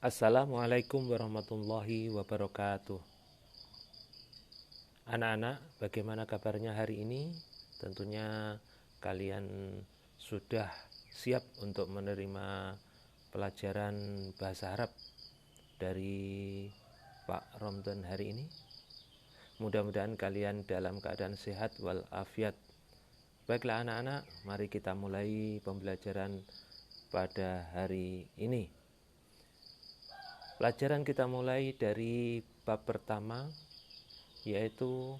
Assalamualaikum warahmatullahi wabarakatuh. Anak-anak, bagaimana kabarnya hari ini? Tentunya kalian sudah siap untuk menerima pelajaran bahasa Arab dari Pak Romdan hari ini. Mudah-mudahan kalian dalam keadaan sehat walafiat. Baiklah anak-anak, mari kita mulai pembelajaran pada hari ini. Pelajaran kita mulai dari bab pertama, yaitu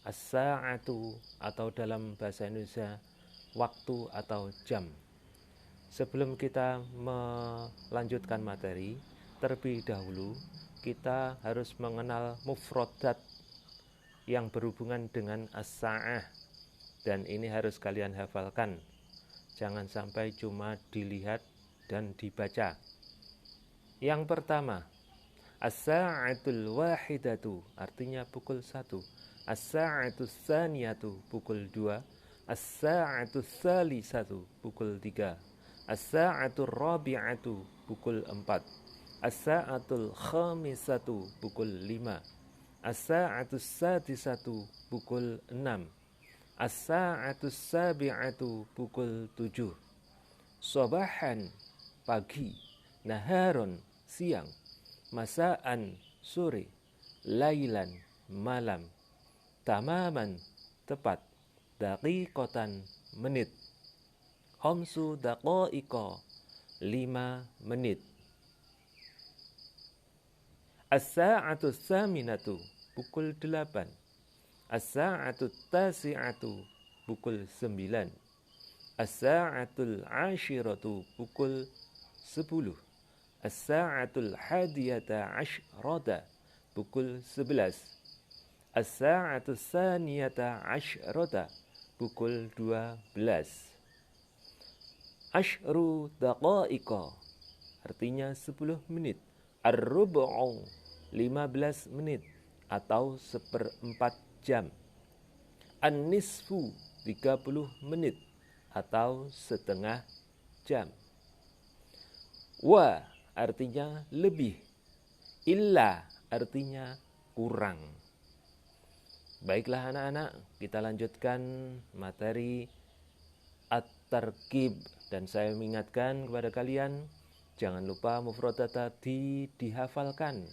as-sa'atu, atau dalam bahasa Indonesia waktu atau jam. Sebelum kita melanjutkan materi, terlebih dahulu kita harus mengenal mufradat yang berhubungan dengan as-sa'ah, dan ini harus kalian hafalkan. Jangan sampai cuma dilihat dan dibaca. Yang pertama, as-sa'atul wahidatu, artinya pukul 1. As-sa'atus tsaniyatu, pukul 2. As-sa'atus tsalisatu, pukul 3. As-sa'atur rabi'atu, pukul 4. As-sa'atul khamisatu, pukul 5. As-sa'atus sadisatu, pukul 6. As-sa'atus sabi'atu, pukul 7. Sobahan, pagi. Naharon, siang. Masaan, sore. Lailan, malam. Tamaman, tepat. Daqiqatan, menit. Khamsu daqa'iqa, 5 menit. As-sa'atu tsaminatu, pukul 8. As-sa'atu tasi'atu, pukul 9. As-sa'atul ashiratu, pukul 10. As-sa'atul hadiyata asyrata, pukul 11. As-sa'atul tsaniyata asyrata, pukul 12. Asyru daqa'iqa, artinya 10 menit. Ar-rub'u, 15 menit atau 1/4 jam. An-nisfu, 30 menit atau setengah jam. Wa, artinya lebih. Illa, artinya kurang. Baiklah anak-anak, kita lanjutkan materi at-tarkib. Dan saya mengingatkan kepada kalian, jangan lupa mufradat tadi dihafalkan.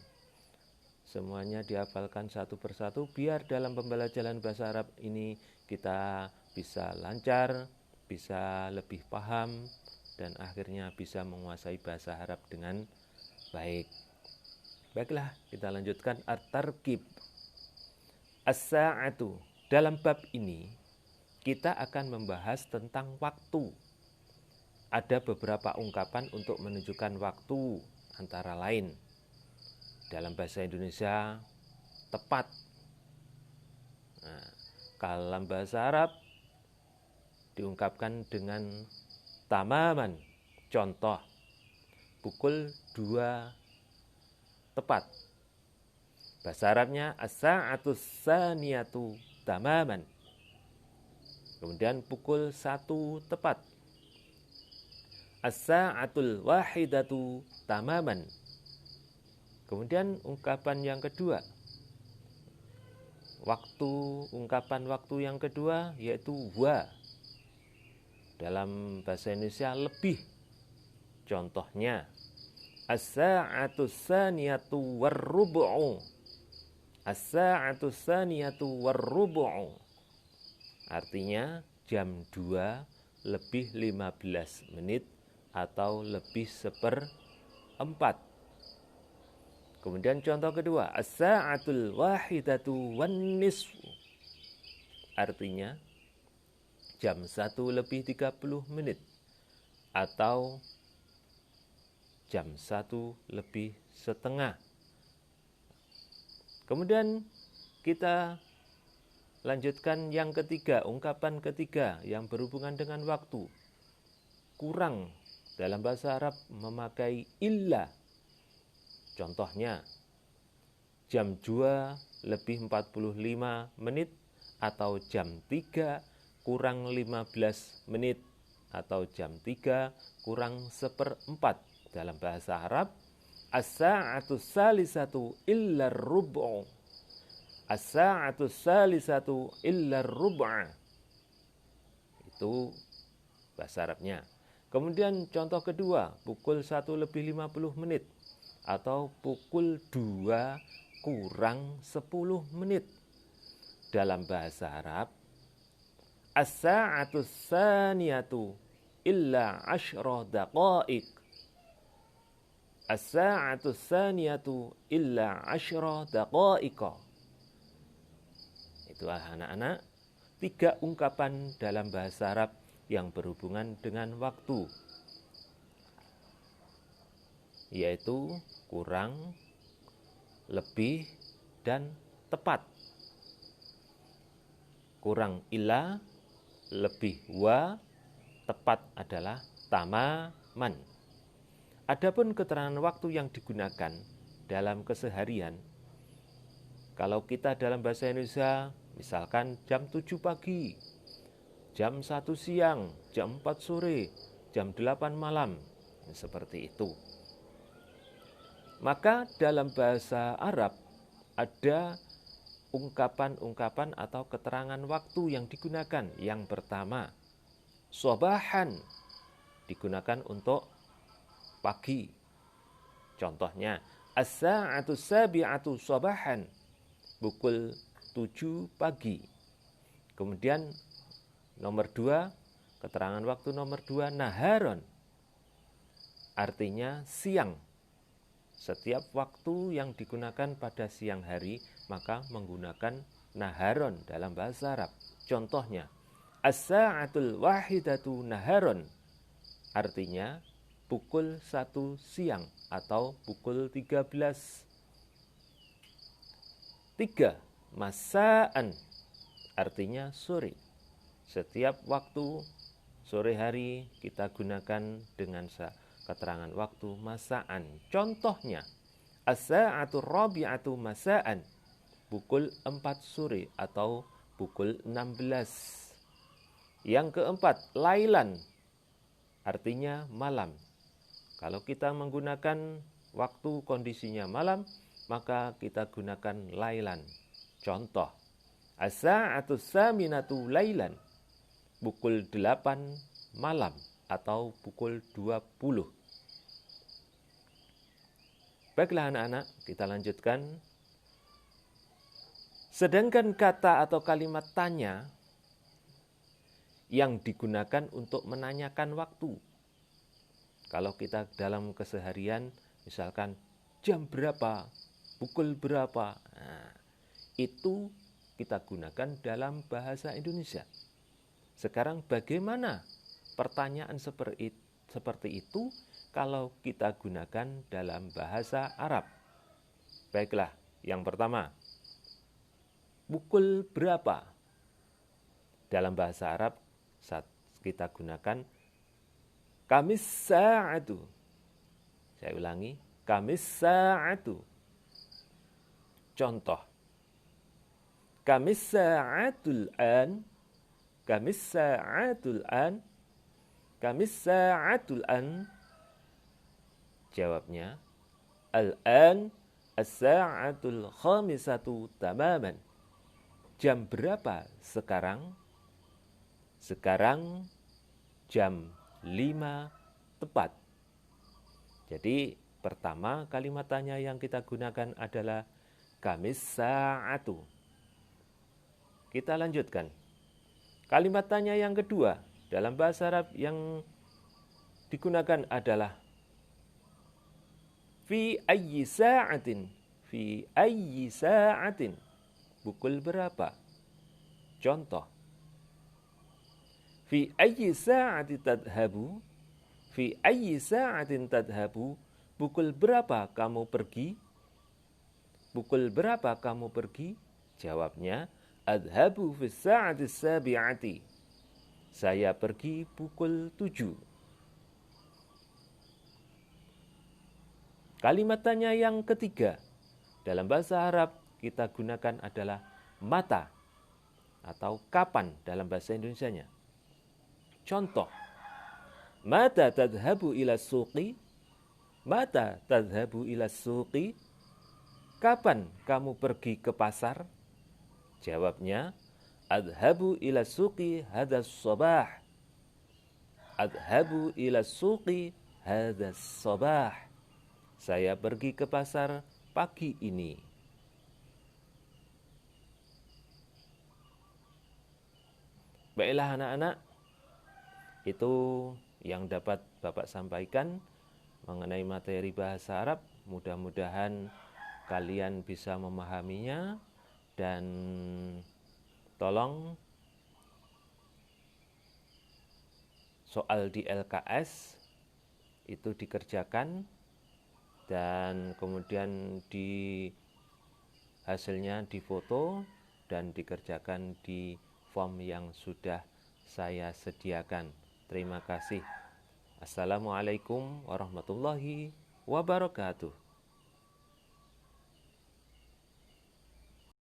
Semuanya dihafalkan satu persatu, biar dalam pembelajaran bahasa Arab ini kita bisa lancar, bisa lebih paham, dan akhirnya bisa menguasai bahasa Arab dengan baik. Baiklah, kita lanjutkan at-tarkib. As-sa'atu, dalam bab ini kita akan membahas tentang waktu. Ada beberapa ungkapan untuk menunjukkan waktu, antara lain dalam bahasa Indonesia tepat. Nah, kalau bahasa Arab diungkapkan dengan tamaman. Contoh, pukul 2 tepat. Bahasa Arabnya as-sa'atus tsaniyatu tamaman. Kemudian pukul 1 tepat. As-sa'atul wahidatu tamaman. Kemudian ungkapan yang kedua, ungkapan waktu yang kedua yaitu wa. Dalam bahasa Indonesia lebih. Contohnya, as-sa'atus tsaniyatu warrubu'u. As-sa'atus tsaniyatu warrubu'u, artinya jam 2 lebih 15 menit atau lebih 1/4. Kemudian contoh kedua, as-sa'atul wahidatu wan nisfu, artinya jam 1 lebih 30 menit atau jam 1 lebih setengah. Kemudian kita lanjutkan yang ketiga, ungkapan ketiga yang berhubungan dengan waktu. Kurang, dalam bahasa Arab memakai illa. Contohnya, jam 2 lebih 45 menit atau jam 3 kurang 15 menit atau jam 3 kurang 1/4. Dalam bahasa Arab As-sa'atu salisatu illa rub'u. As-sa'atu salisatu illa rub'a. Itu bahasa Arabnya. Kemudian contoh kedua, pukul 1 lebih 50 menit atau pukul 2 kurang 10 menit. Dalam bahasa Arab, as-sa'atu tsaniyatu illa 10 daqa'iq. As-sa'atu tsaniyatu illa 10 daqa'iqa. Itu anak-anak, 3 ungkapan dalam bahasa Arab yang berhubungan dengan waktu, yaitu kurang, lebih, dan tepat. Kurang ila, lebih wa, tepat adalah tamaman. Adapun keterangan waktu yang digunakan dalam keseharian, kalau kita dalam bahasa Indonesia, misalkan jam 7 pagi, jam 1 siang, jam 4 sore, jam 8 malam, seperti itu. Maka dalam bahasa Arab ada ungkapan-ungkapan atau keterangan waktu yang digunakan. Yang pertama, sobahan, digunakan untuk pagi. Contohnya, as-sa'atu sabi'atu sobahan, pukul 7 pagi. Kemudian nomor 2, keterangan waktu nomor 2, naharon, artinya siang. Setiap waktu yang digunakan pada siang hari maka menggunakan naharon dalam bahasa Arab. Contohnya, as-sa'atul wahidatu naharon, artinya pukul 1 siang atau pukul 13. 3. Masaan, artinya sore. Setiap waktu sore hari kita gunakan dengan keterangan waktu masaan. Contohnya, as-sa'atu rabi'atu masaan, pukul 4 sore atau pukul 16. Yang keempat, lailan, artinya malam. Kalau kita menggunakan waktu kondisinya malam, maka kita gunakan lailan. Contoh, as-sa'atu saminatu lailan, pukul 8 malam atau pukul 20. Baiklah anak-anak, kita lanjutkan. Sedangkan kata atau kalimat tanya yang digunakan untuk menanyakan waktu. Kalau kita dalam keseharian, misalkan jam berapa, pukul berapa, nah, itu kita gunakan dalam bahasa Indonesia. Sekarang bagaimana pertanyaan seperti itu kalau kita gunakan dalam bahasa Arab? Baiklah, yang pertama, pukul berapa? Dalam bahasa Arab kita gunakan kamis sa'atu. Saya ulangi, kamis sa'atu. Contoh, kamis sa'atul an, kamis sa'atul an, kamis sa'atul an. Jawabnya, al-an as-sa'atul khamisatu tamaman. Jam berapa sekarang? Sekarang jam 5 tepat. Jadi pertama kalimat tanya yang kita gunakan adalah kamis sa'atu. Kita lanjutkan. Kalimat tanya yang kedua dalam bahasa Arab yang digunakan adalah fi ayyi sa'atin. Fi ayyi sa'atin. Pukul berapa? Contoh. Fi ayyi sa'atin tadhabu. Fi ayyi sa'atin tadhabu. Pukul berapa kamu pergi? Pukul berapa kamu pergi? Jawabnya, adhabu fi sa'ati sabi'ati. Saya pergi pukul 7. Kalimat tanya yang ketiga dalam bahasa Arab kita gunakan adalah mata atau kapan dalam bahasa Indonesianya. Contoh, mata tadhabu ila suqi? Mata tadhabu ila suqi? Kapan kamu pergi ke pasar? Jawabnya, adhabu ila suqi hadas sabah. Adhabu ila suqi hadas sabah. Saya pergi ke pasar pagi ini. Baiklah anak-anak, itu yang dapat Bapak sampaikan mengenai materi bahasa Arab. Mudah-mudahan kalian bisa memahaminya, dan tolong soal di LKS itu dikerjakan, dan kemudian hasilnya difoto dan dikerjakan di form yang sudah saya sediakan. Terima kasih. Assalamualaikum warahmatullahi wabarakatuh.